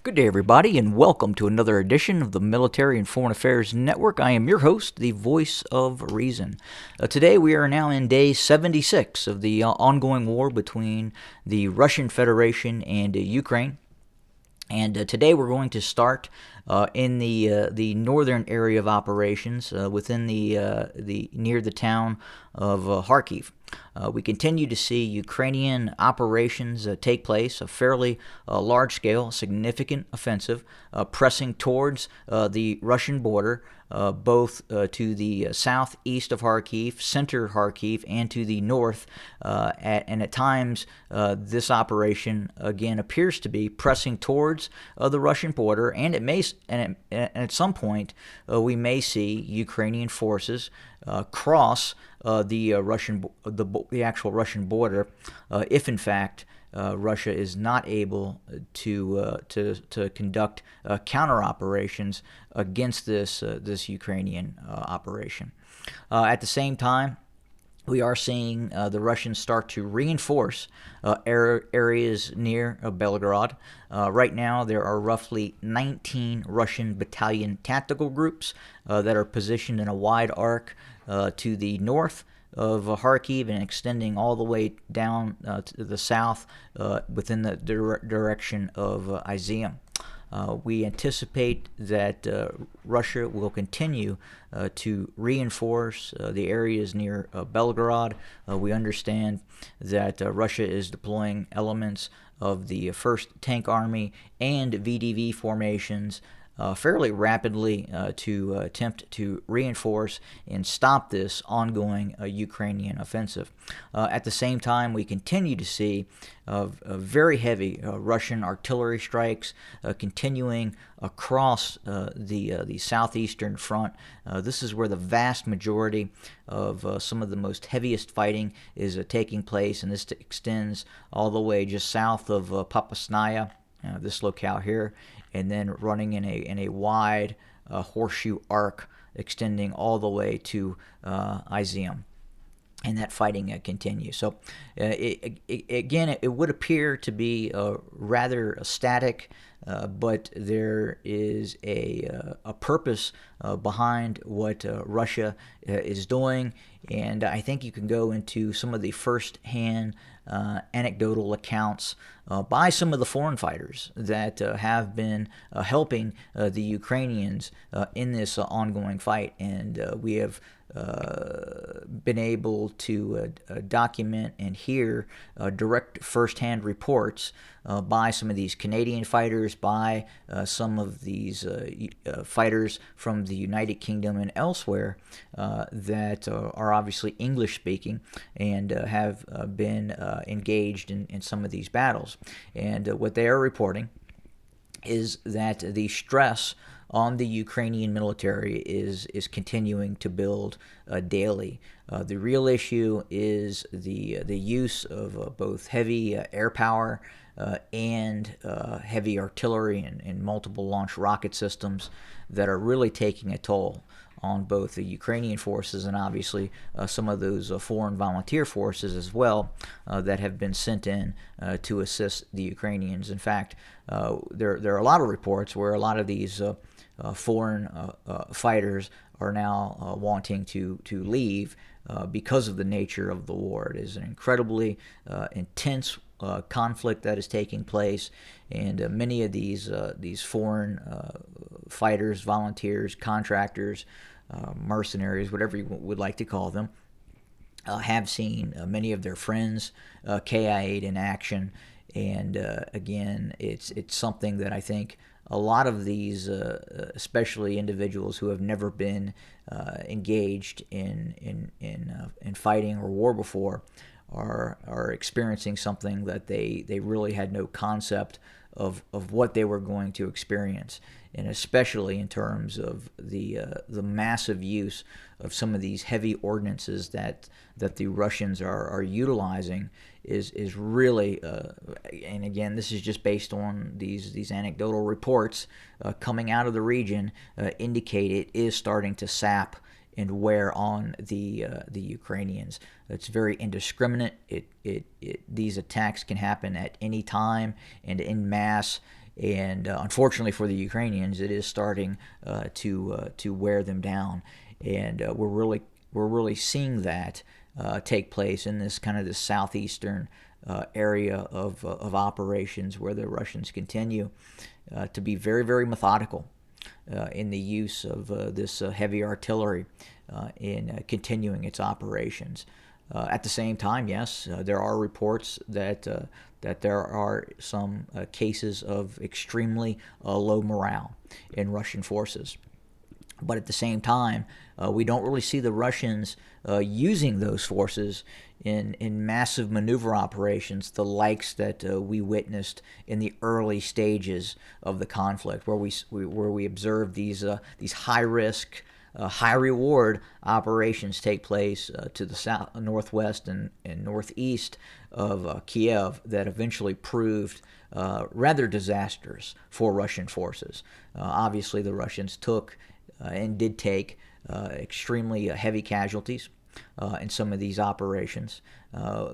Good day, everybody, and welcome to another edition of the Military and Foreign Affairs Network. I am your host, the voice of reason. Today, we are now in day 76 of the ongoing war between the Russian Federation and Ukraine. And today we're going to start in the northern area of operations within the near the town of Kharkiv. We continue to see Ukrainian operations take place, a fairly large-scale, significant offensive, pressing towards the Russian border, both to the southeast of Kharkiv, center Kharkiv, and to the north. And at times, this operation again appears to be pressing towards the Russian border, and at some point we may see Ukrainian forces cross the actual Russian border, if in fact Russia is not able to conduct counter operations against this Ukrainian operation. At the same time, we are seeing the Russians start to reinforce areas near Belgorod. Right now, there are roughly 19 Russian battalion tactical groups that are positioned in a wide arc to the north of Kharkiv and extending all the way down to the south within the direction of Izium. We anticipate that Russia will continue to reinforce the areas near Belgorod. We understand that Russia is deploying elements of the 1st Tank Army and VDV formations fairly rapidly to attempt to reinforce and stop this ongoing Ukrainian offensive. At the same time, we continue to see very heavy Russian artillery strikes continuing across the southeastern front. This is where the vast majority of some of the most heaviest fighting is taking place, and this extends all the way just south of Popasnaya, this locale here, and then running in a wide horseshoe arc extending all the way to Izium. And that fighting continues. So, it would appear to be rather static, but there is a purpose behind what Russia is doing. And I think you can go into some of the first-hand anecdotal accounts by some of the foreign fighters that have been helping the Ukrainians in this ongoing fight. And we have been able to document and hear direct first-hand reports by some of these Canadian fighters, by some of these fighters from the United Kingdom and elsewhere that are obviously English-speaking and have been engaged in some of these battles. And what they are reporting is that the stress on the Ukrainian military is continuing to build daily. The real issue is the use of both heavy air power and heavy artillery and multiple launch rocket systems that are really taking a toll on both the Ukrainian forces and obviously some of those foreign volunteer forces as well that have been sent in to assist the Ukrainians. In fact, there are a lot of reports where a lot of these foreign fighters are now wanting to leave because of the nature of the war. It is an incredibly intense conflict that is taking place, and many of these foreign fighters, volunteers, contractors, mercenaries, whatever you would like to call them, have seen many of their friends KIA'd in action. And again, it's something that I think a lot of these, especially individuals who have never been engaged in fighting or war before, are experiencing something that they really had no concept of what they were going to experience, and especially in terms of the massive use of some of these heavy ordnances that the Russians are utilizing is really, and again, this is just based on these anecdotal reports coming out of the region, indicate it is starting to sap and wear on the Ukrainians. It's very indiscriminate. These attacks can happen at any time and in mass, And unfortunately for the Ukrainians, it is starting to wear them down, and we're really seeing that take place in this kind of this southeastern area of operations, where the Russians continue to be very, very methodical in the use of this heavy artillery in continuing its operations. At the same time, yes, there are reports that there are some cases of extremely low morale in Russian forces. But at the same time, we don't really see the Russians using those forces in massive maneuver operations, the likes that we witnessed in the early stages of the conflict, where we observed these high risk, high reward operations take place to the south, northwest, and northeast of Kiev, that eventually proved rather disastrous for Russian forces. Obviously, the Russians took and did take extremely heavy casualties in some of these operations.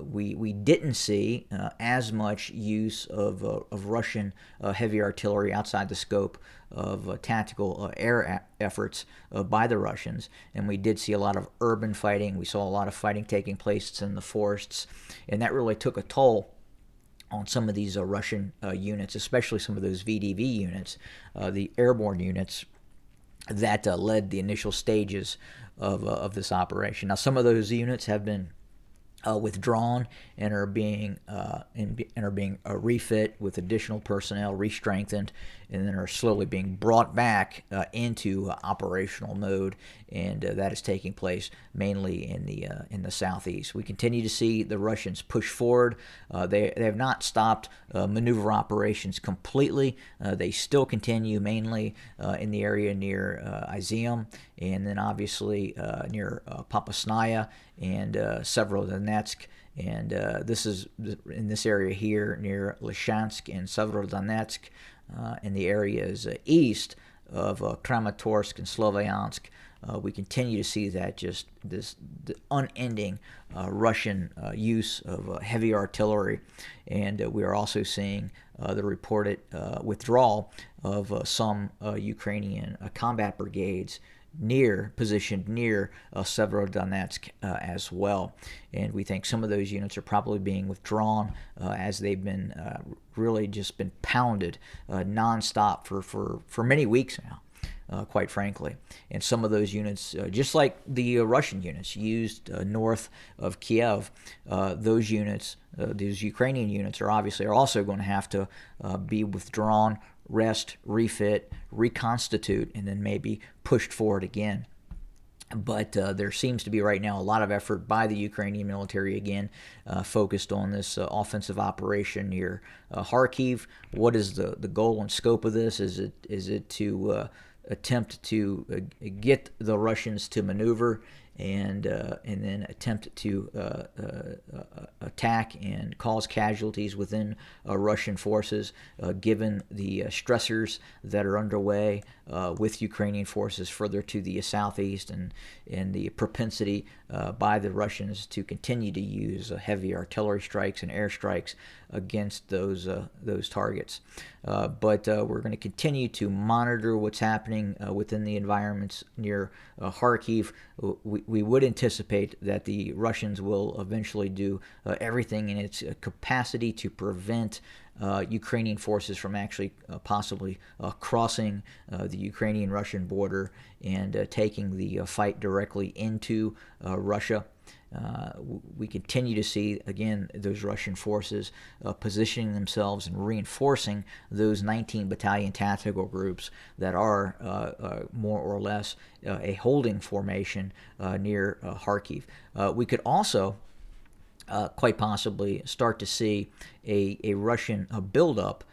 We didn't see as much use of Russian heavy artillery outside the scope of tactical air efforts by the Russians, and we did see a lot of urban fighting. We saw a lot of fighting taking place in the forests, and that really took a toll on some of these Russian units, especially some of those VDV units, the airborne units that led the initial stages of this operation. Now, some of those units have been withdrawn and are being refit with additional personnel, re-strengthened, and then are slowly being brought back into operational mode, and that is taking place mainly in the southeast. We continue to see the Russians push forward. They have not stopped maneuver operations completely. They still continue mainly in the area near Izium, and then obviously near Popasnaya and Severodonetsk. And this is in this area here near Lyshansk and Severodonetsk, and the areas east of Kramatorsk and Sloviansk. We continue to see that just the unending Russian use of heavy artillery, and we are also seeing the reported withdrawal of some Ukrainian combat brigades positioned near Severodonetsk as well. And we think some of those units are probably being withdrawn as they've been really just been pounded nonstop for many weeks now. Quite frankly. And some of those units, just like the Russian units used north of Kiev, those units, these Ukrainian units are also going to have to be withdrawn, rest, refit, reconstitute, and then maybe pushed forward again. But there seems to be right now a lot of effort by the Ukrainian military, again, focused on this offensive operation near Kharkiv. What is the goal and scope of this? Is it to attempt to get the Russians to maneuver and then attempt to attack and cause casualties within Russian forces, given the stressors that are underway with Ukrainian forces further to the southeast, and the propensity by the Russians to continue to use heavy artillery strikes and airstrikes against those targets. But we're going to continue to monitor what's happening within the environments near Kharkiv. We would anticipate that the Russians will eventually do everything in its capacity to prevent Ukrainian forces from actually possibly crossing the Ukrainian-Russian border and taking the fight directly into Russia. We continue to see, again, those Russian forces positioning themselves and reinforcing those 19 battalion tactical groups that are more or less a holding formation near Kharkiv. We could also quite possibly start to see a Russian buildup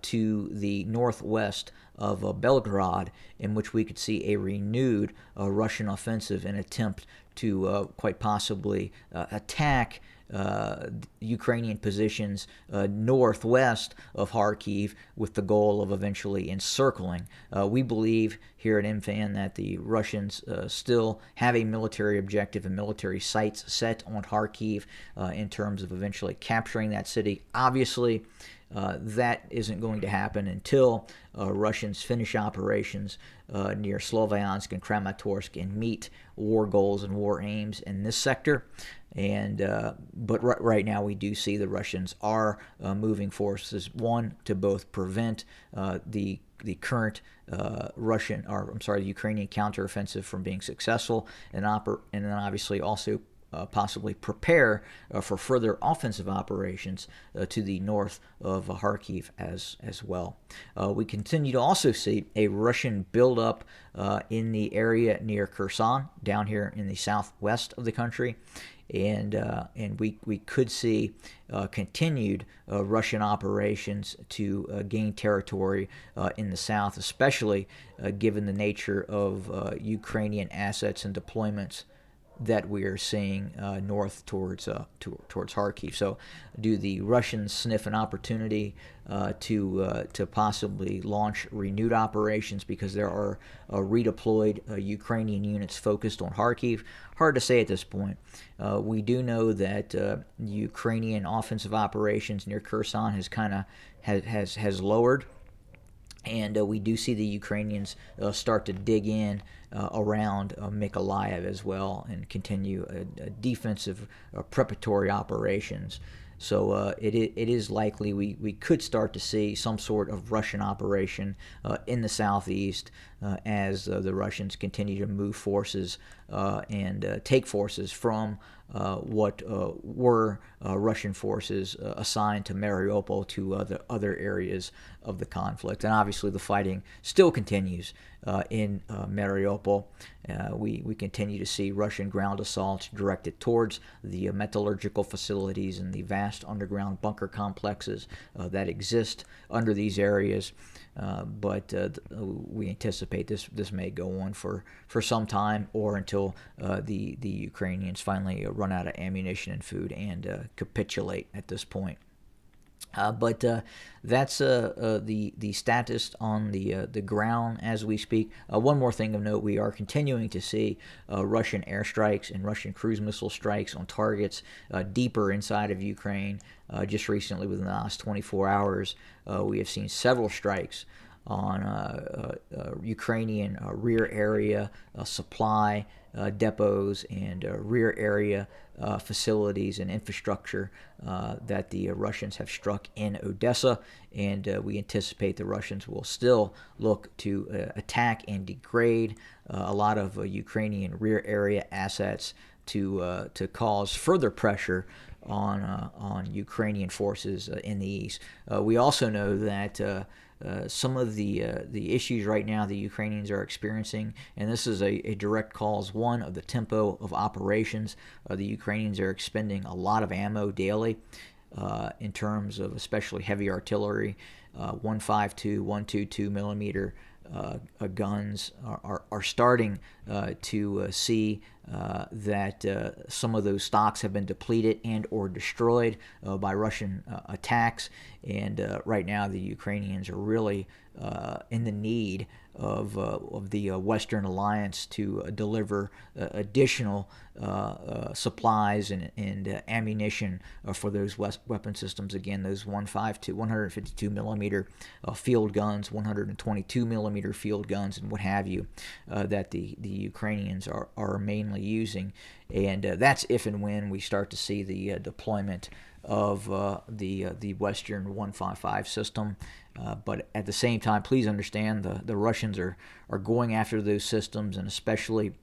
to the northwest of Belgorod, in which we could see a renewed Russian offensive and attempt to quite possibly attack Ukrainian positions northwest of Kharkiv, with the goal of eventually encircling. We believe here at MFAN that the Russians still have a military objective and military sights set on Kharkiv in terms of eventually capturing that city. Obviously, That isn't going to happen until Russians finish operations near Sloviansk and Kramatorsk and meet war goals and war aims in this sector. And but right now we do see the Russians are moving forces, one, to both prevent the current the Ukrainian counteroffensive from being successful, and then obviously also possibly prepare for further offensive operations to the north of Kharkiv as well. We continue to also see a Russian buildup in the area near Kherson, down here in the southwest of the country. And we could see continued Russian operations to gain territory in the south, especially given the nature of Ukrainian assets and deployments that we are seeing north towards Kharkiv. So, do the Russians sniff an opportunity to possibly launch renewed operations because there are redeployed Ukrainian units focused on Kharkiv? Hard to say at this point. We do know that Ukrainian offensive operations near Kherson has lowered. And we do see the Ukrainians start to dig in around Mykolaiv as well and continue defensive preparatory operations. So it is likely we could start to see some sort of Russian operation in the southeast as the Russians continue to move forces and take forces from what were Russian forces assigned to Mariupol to other areas of the conflict. And obviously the fighting still continues in Mariupol. We continue to see Russian ground assaults directed towards the metallurgical facilities and the vast underground bunker complexes that exist under these areas. But we anticipate this may go on for some time, or until the Ukrainians finally run out of ammunition and food and capitulate at this point. But that's the status on the ground as we speak. One more thing of note: we are continuing to see Russian airstrikes and Russian cruise missile strikes on targets deeper inside of Ukraine. Just recently, within the last 24 hours, we have seen several strikes on Ukrainian rear area supply depots and rear area facilities and infrastructure that the Russians have struck in Odessa, and we anticipate the Russians will still look to attack and degrade a lot of Ukrainian rear area assets to cause further pressure on Ukrainian forces in the east. We also know that some of the issues right now the Ukrainians are experiencing, and this is a direct cause, one, of the tempo of operations. The Ukrainians are expending a lot of ammo daily in terms of especially heavy artillery. 152, 122 millimeter guns are starting to see that some of those stocks have been depleted and or destroyed by Russian attacks, and right now the Ukrainians are really in the need of the Western alliance to deliver additional supplies and ammunition for those weapon systems. Again, those 152 millimeter field guns, 122 millimeter field guns, and what have you, that the Ukrainians are mainly using. And that's if and when we start to see the deployment of the Western 155 system. But at the same time, please understand the Russians are going after those systems, and especially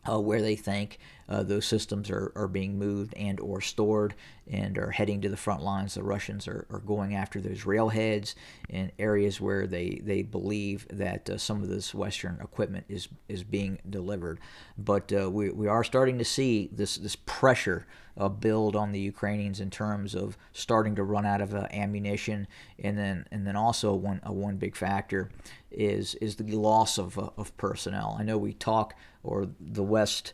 where they think those systems are being moved and or stored and are heading to the front lines. The Russians are going after those railheads and areas where they believe that some of this Western equipment is being delivered. But we are starting to see this pressure build on the Ukrainians in terms of starting to run out of ammunition, and then also one big factor is the loss of personnel. I know we talk, or the West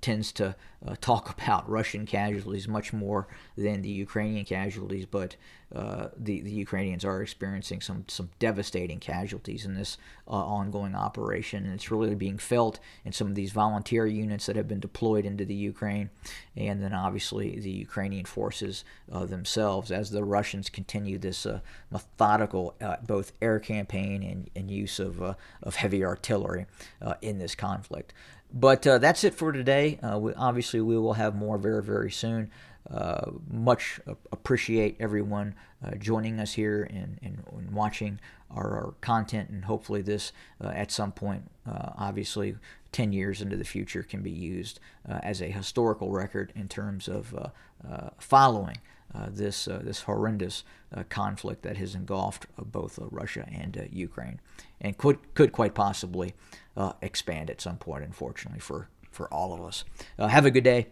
tends to talk about Russian casualties much more than the Ukrainian casualties, but the Ukrainians are experiencing some devastating casualties in this ongoing operation, and it's really being felt in some of these volunteer units that have been deployed into the Ukraine, and then obviously the Ukrainian forces themselves as the Russians continue this methodical both air campaign and use of heavy artillery in this conflict. But that's it for today. Obviously, we will have more very, very soon. Much appreciate everyone joining us here and watching our content, and hopefully this at some point, obviously 10 years into the future, can be used as a historical record in terms of following this horrendous conflict that has engulfed both Russia and Ukraine, and could quite possibly expand at some point, unfortunately, for all of us. Have a good day.